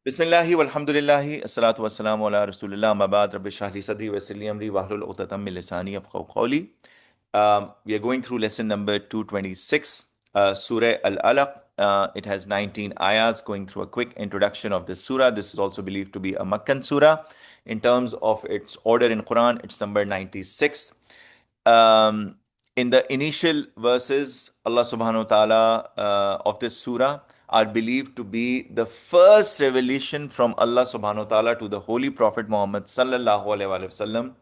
Bismillahi walhamdulillahi assalatu wassalamu ala rasulillah amma ba'd rabbi shrah li sadri wa yassir li amri wahlul 'uqdatam min lisani yafqahu qawli. We are going through lesson number 226, Surah Al Alaq. It has 19 ayahs. Going through a quick introduction of this surah. This is also believed to be a Makkan surah. In terms of its order in Quran, it's number 96. Um, in the initial verses, Allah subhanahu wa ta'ala of this surah are believed to be the first revelation from Allah subhanahu wa ta'ala to the Holy Prophet Muhammad sallallahu alaihi wasallam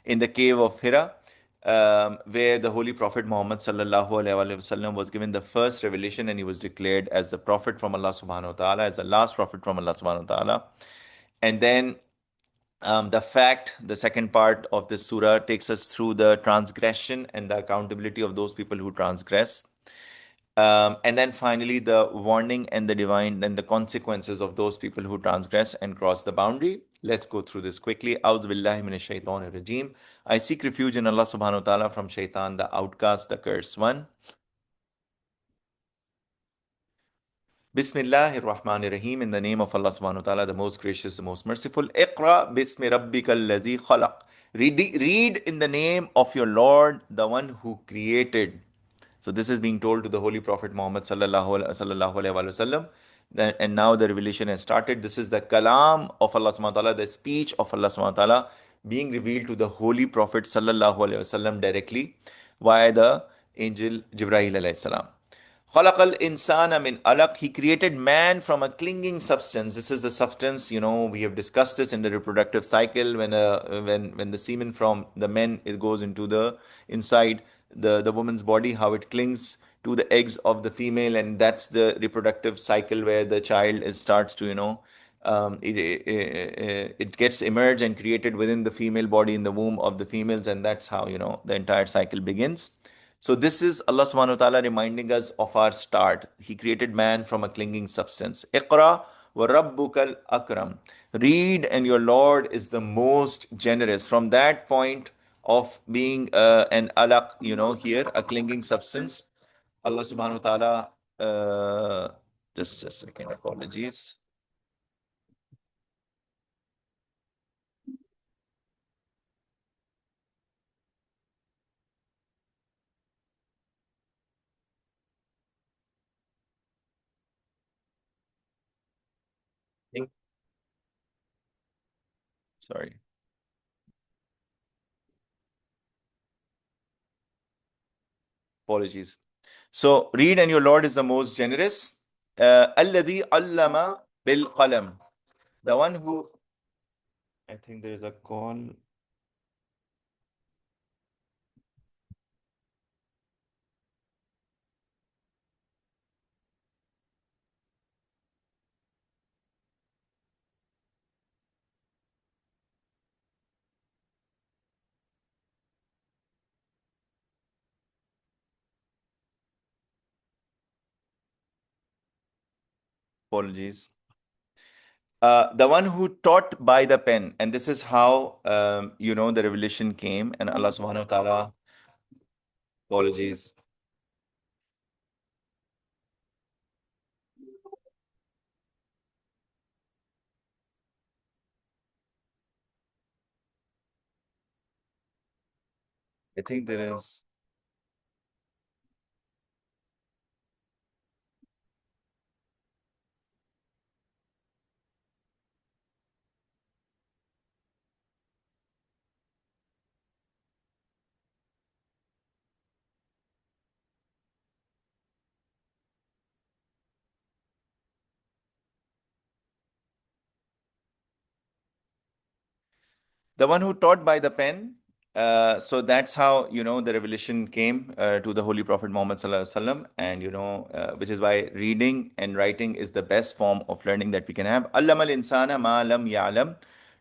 in the cave of Hira, where the Holy Prophet Muhammad sallallahu alaihi wasallam was given the first revelation, and he was declared as the Prophet from Allah subhanahu wa ta'ala, as the last Prophet from Allah subhanahu wa ta'ala. And then the second part of this surah takes us through the transgression and the accountability of those people who transgress. And then finally, the warning and the consequences of those people who transgress and cross the boundary. Let's go through this quickly. A'udhu billahi minash shaitanir rajim. I seek refuge in Allah subhanahu wa ta'ala from shaitan, the outcast, the cursed one. Bismillahir Rahmanir Rahim. In the name of Allah subhanahu wa ta'ala, the most gracious, the most merciful. Iqra bismi rabbikal ladhi khalaq. Read in the name of your Lord, the one who created. So this is being told to the Holy Prophet Muhammad sallallahu alaihi wasallam. And now the revelation has started. This is the kalam of Allah subhanahu wa ta'ala, the speech of Allah subhanahu wa ta'ala being revealed to the Holy Prophet sallallahu alaihi wasallam directly via the angel Jibreel alayhi salam. خَلَقَ الْإِنسَانَ مِنْ alaq. He created man from a clinging substance. This is the substance, we have discussed this in the reproductive cycle when the semen from the men it goes into the inside the woman's body, how it clings to the eggs of the female, and that's the reproductive cycle where the child starts to, it gets emerged and created within the female body in the womb of the females, and that's how, the entire cycle begins. So this is Allah subhanahu wa ta'ala reminding us of our start. He created man from a clinging substance. Iqra wa rabbukal akram. Read, and your Lord is the most generous. From that point of being an alaq, here, a clinging substance, Allah subhanahu wa ta'ala, just a second, apologies. Sorry. Apologies. So read, and your Lord is the most generous. Alladhi allama bil qalam. The one who, I think there is a call. Apologies. The one who taught by the pen, and this is how the revelation came, and Allah subhanahu wa ta'ala, apologies. I think there is. The one who taught by the pen. So that's how the revelation came to the Holy Prophet Muhammad sallallahu alaihi wasallam, and which is why reading and writing is the best form of learning that we can have. Allama al insana ma lam ya'lam.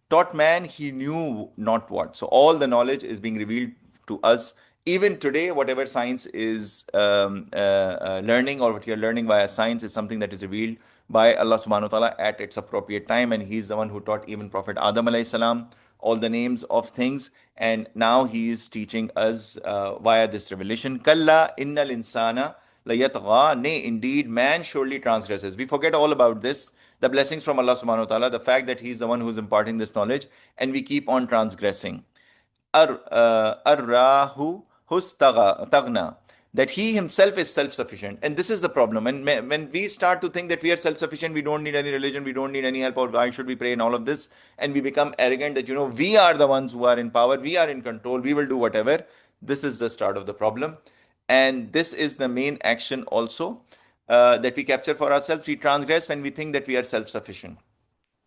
Taught man he knew not what. So all the knowledge is being revealed to us. Even today, whatever science is learning, or what you're learning via science, is something that is revealed by Allah subhanahu wa ta'ala at its appropriate time. And He's the one who taught even Prophet Adam alayhi salam all the names of things. And now He is teaching us via this revelation. Kalla innal insana لَيَطْغَى. Nay, indeed, man surely transgresses. We forget all about this. The blessings from Allah subhanahu wa ta'ala, the fact that He's the one who's imparting this knowledge, and we keep on transgressing. Ar-Rahu Tagna, that he himself is self-sufficient. And this is the problem. And when we start to think that we are self-sufficient, we don't need any religion, we don't need any help, or why should we pray and all of this, and we become arrogant that, we are the ones who are in power, we are in control, we will do whatever. This is the start of the problem. And this is the main action also that we capture for ourselves. We transgress when we think that we are self-sufficient.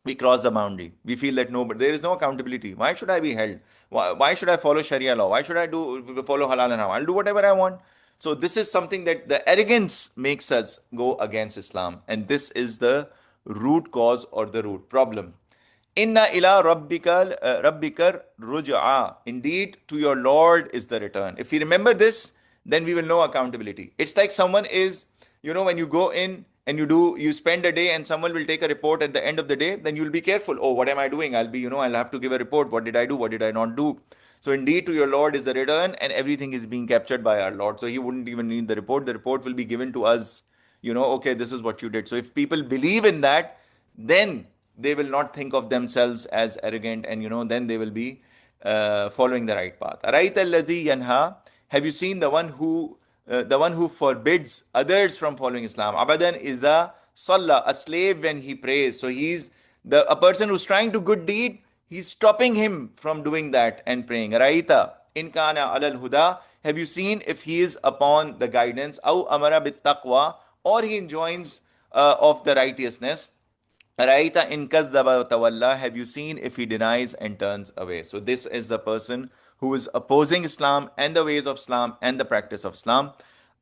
We cross the boundary. We feel that no, but there is no accountability. Why should I be held? Why should I follow Sharia law? Why should I follow halal and haram? I'll do whatever I want. So this is something that the arrogance makes us go against Islam, and this is the root cause or the root problem. Inna ila rabbikal ruj'a. Indeed, to your Lord is the return. If we remember this, then we will know accountability. It's like someone is, when you go in and you spend a day and someone will take a report at the end of the day, then you'll be careful. Oh, what am I doing? I'll have to give a report. What did I do? What did I not do? So indeed, to your Lord is the return, and everything is being captured by our Lord. So He wouldn't even need the report. The report will be given to us. Okay, this is what you did. So if people believe in that, then they will not think of themselves as arrogant, and then they will be following the right path. Araita allazi yanha. Have you seen the one who forbids others from following Islam? Abadan is a salla, a slave when he prays. So he's a person who's trying to good deed. He's stopping him from doing that and praying. Araita in kana alal huda. Have you seen if he is upon the guidance? Aw amara bit taqwa, or he enjoins of the righteousness. Araita in kazdaba tawalla. Have you seen if he denies and turns away? So this is the person who is opposing Islam and the ways of Islam and the practice of Islam.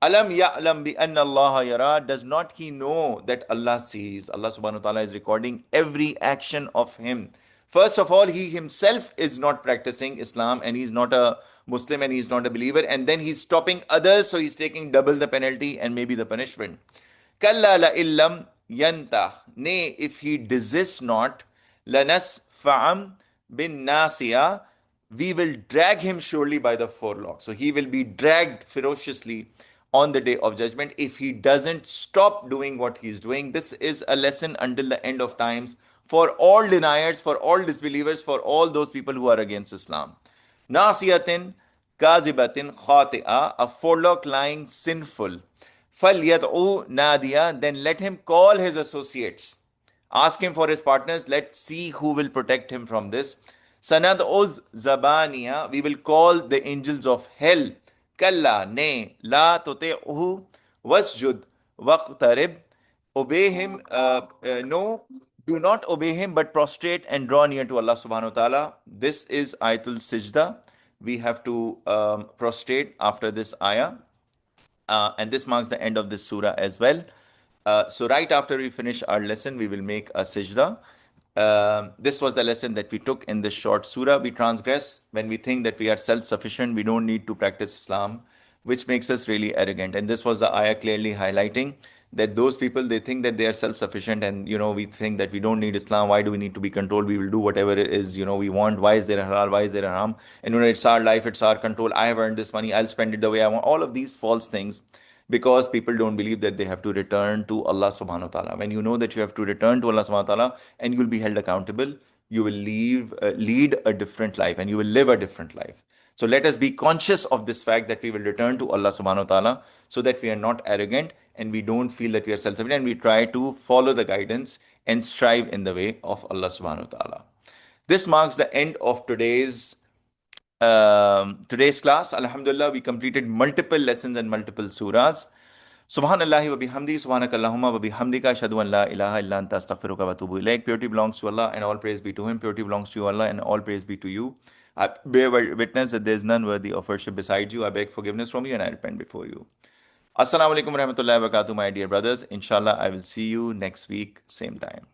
Alam ya'lam bi anna Allah yara. Does not he know that Allah sees? Allah subhanahu wa ta'ala is recording every action of him. First of all, he himself is not practicing Islam, and he's not a Muslim, and he's not a believer, and then he's stopping others, so he's taking double the penalty and maybe the punishment. Kalla la illam yantah. Nay, if he desists not, lanas fa'am bin nasiya, we will drag him surely by the forelock. So he will be dragged ferociously on the day of judgment if he doesn't stop doing what he's doing. This is a lesson until the end of times for all deniers, for all disbelievers, for all those people who are against Islam. Nasiyatin kazibatin khati'a, a forelock lying sinful. فَلْيَدْعُ نَادِيَا. Then let him call his associates. Ask him for his partners. Let's see who will protect him from this. Sanad'uz zabaniya. We will call the angels of hell. Kalla, nay, la tuti'uhu wasjud waqtarib. Obey him. No, do not obey him, but prostrate and draw near to Allah subhanahu wa ta'ala. This is Ayatul Sijda. We have to prostrate after this ayah. And this marks the end of this surah as well. So right after we finish our lesson, we will make a sajda. This was the lesson that we took in this short surah. We transgress when we think that we are self-sufficient. We don't need to practice Islam, which makes us really arrogant. And this was the ayah clearly highlighting that those people, they think that they are self-sufficient, and we think that we don't need Islam. Why do we need to be controlled? We will do whatever it is we want. Why is there halal? Why is there haram? And it's our life, it's our control. I have earned this money, I'll spend it the way I want. All of these false things, because people don't believe that they have to return to Allah subhanahu wa ta'ala. When you know that you have to return to Allah subhanahu wa ta'ala and you will be held accountable, you will lead a different life, and you will live a different life. So let us be conscious of this fact that we will return to Allah subhanahu wa ta'ala, so that we are not arrogant and we don't feel that we are self-sufficient, and we try to follow the guidance and strive in the way of Allah subhanahu wa ta'ala. This marks the end of today's class. Alhamdulillah, we completed multiple lessons and multiple surahs. Subhanallahi wa bihamdi, subhanakallahumma wa bihamdika, ashhadu an la ilaha illa anta astaghfiruka wa atubu ilaik. Purity belongs to Allah and all praise be to Him. Purity belongs to you, Allah, and all praise be to you. I bear witness that there is none worthy of worship besides you. I beg forgiveness from you and I repent before you. Assalamu alaikum wa rahmatullahi wa barakatuh, my dear brothers. Inshallah, I will see you next week, same time.